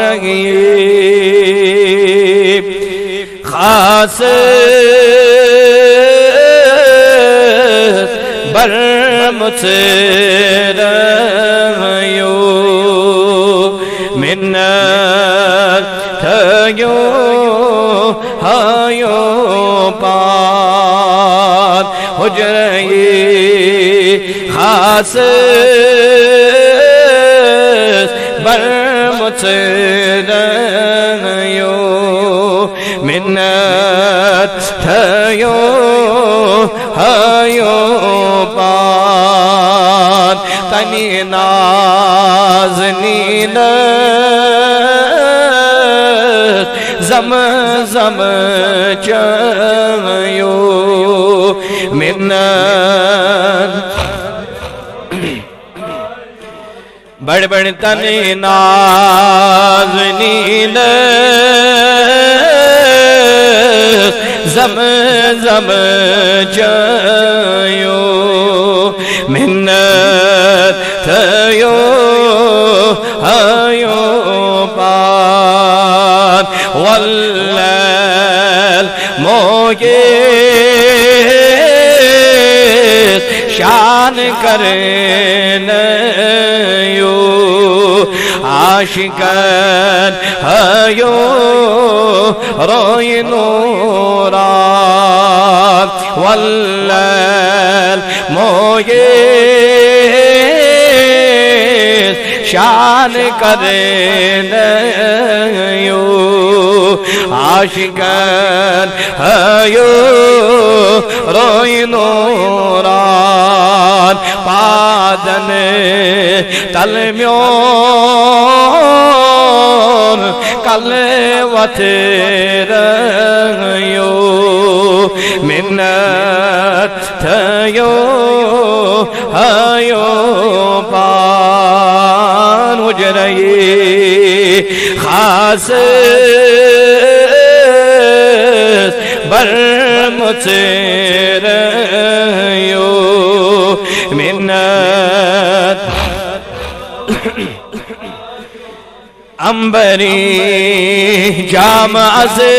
جائیے خاص بر مجھ سے رہیو منت تھیو ہائیو پار حجرئی خاص بر مجھ سے رہیو منت تھیو ہائیو پار تنی نازنین زم زم چایو منت بڑ بڑ تنی نازنین زم زم چایو منت تھیو ہائیو پار واللیل موگیس شان کرنیو عاشقان ہائیو روی نوران واللیل موگیس شان کرنیو عاشقان ہائیو روی نوران پادن تلمیون کلوت رہیو منت تھیو ہائیو پان اجرئی خاص بر مجھ سے رہیو منت امبری جامع سے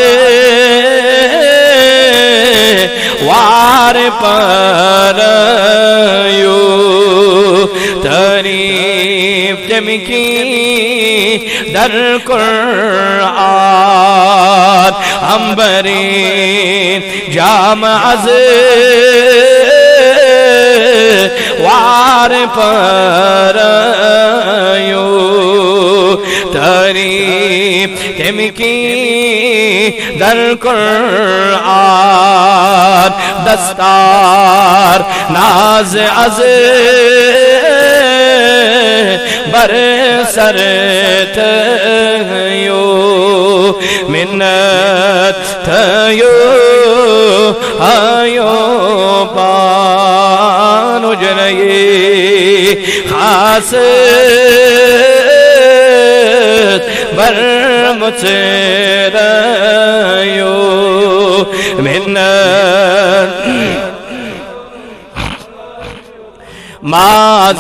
وار پریو تعریف جمکی در قرآن امبری جامع سے وار پریو تعریف تمکی در قرآن دستار ناز از بر سر تھیو منت تھیو ہائیو پان اجرئی خاص بر مجھ سے رہیو منت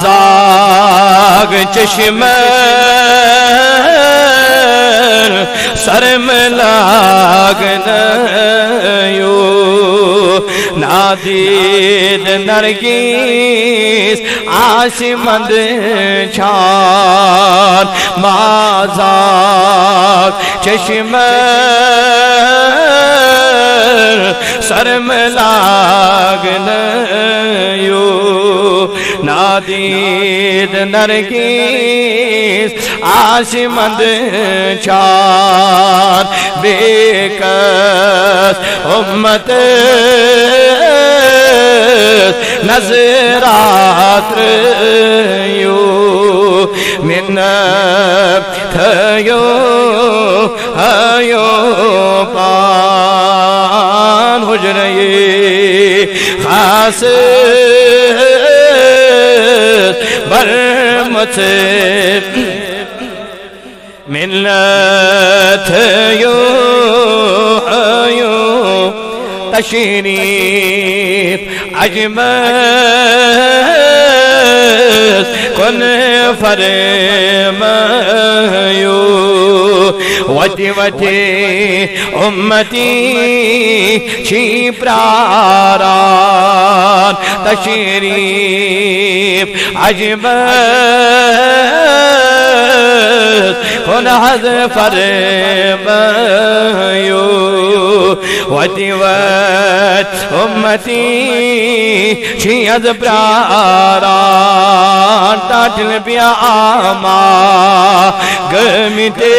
مازاگ چشم سرم لاگنیو نادید نرگیس آسمند چھان مازاگ چشم سرم لاگنیو نادید نرگیس آسمند چھان بیکس امت نظرات ریو منت تھیو ہائیو پان حجرئی خاص بر مجھ سے منت تھیو ہائیو تشریف اجمل کن فرمائیو وتی وتی امتی چی پراران تشریف عجب کن حض فرمایو وتی وت امتی چی از پراران تاٹل بیا آما گمیتیل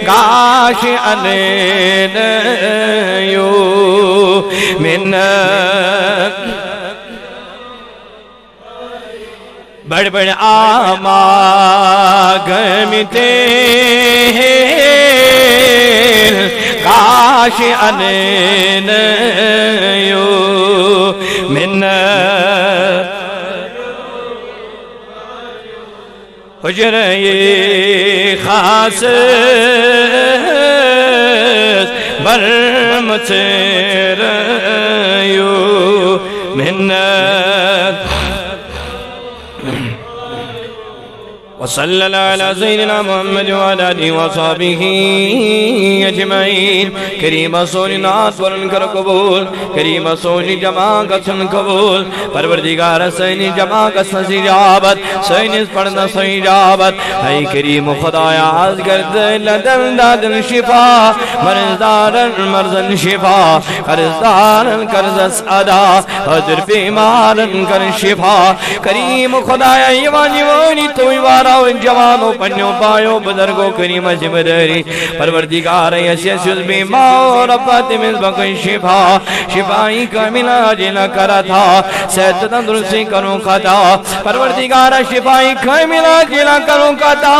گاش انیو من بڑ بڑ آما گمیتیل گاش انیو من حجرے خاص برمتریو منت وصلى على سيدنا محمد وعلى آله وصحبه اجمعین. کریم رسول نات ورن کر قبول، کریم رسول جمع کسن قبول، پروردگار سینی جمع کسن سجابت، سینی پڑھنا سجابت. اے کریم خدایا آز گرد لدن دادن شفا، مرزدارن مرزن شفا، قرزدارن قرزس ادا، حضر بیمارن کر شفا. کریم خدایا ایوانی وانی توی وارا جوانوں پنیوں پایوں بزرگوں کریم جمدری پروردگار یسیس بیمار فاطمہ بکن شفا، شفائی کاملہ جنا کرا تھا صحت تندرستی کروں خطا، پروردگار شفائی کاملہ جنا کروں خطا.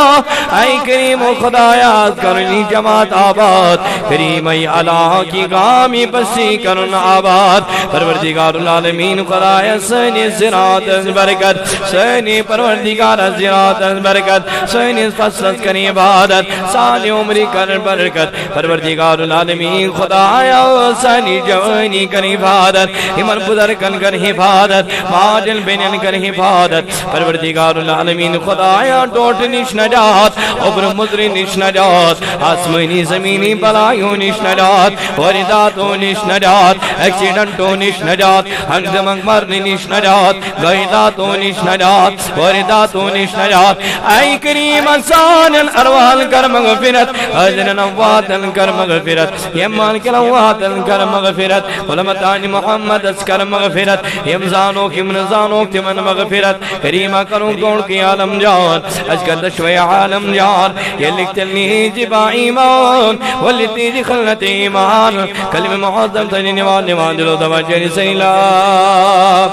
اے کریم خدایا کرنی جماعت آباد، کریم ای اللہ کی غامی بسی کرن آباد. پروردگار العالمین خدایا سنی زراعت برکت، سنی پروردگار زراعت برکت، سینی فصلت کریں عبادت، سالی عمری کر برکت. پروردگار العالمین خدایا سینی جوانی کر حفاظت، ہمن بزرگن کر حفاظت، ماجل بینن کر حفاظت. پروردگار العالمین خدایا ٹوٹ نش نجات، عبر مزری نش نجات، آسمانی زمینی بلائیوں نش نجات، وارداتوں نش نجات، ایکسیڈنٹوں نش نجات، ہنگ مرنی نش نجات، غیداتوں نش نجات، وارداتوں نش نجات. اے کریم انسان الارواح کر مغفرت، حضر نوات کر مغفرت، یمان کلوات کر مغفرت، علمتان محمد اس کر مغفرت، یمزانوں کی منزانوں کی من مغفرت. کریمہ کروں کون کی عالم جان، اجکل دشوی عالم جان، یہ لکھتے لی جبا ایمان ولی تیجی خلط ایمان. کلم معظم تجنی نوان نوان دلو دواجر سیلاب.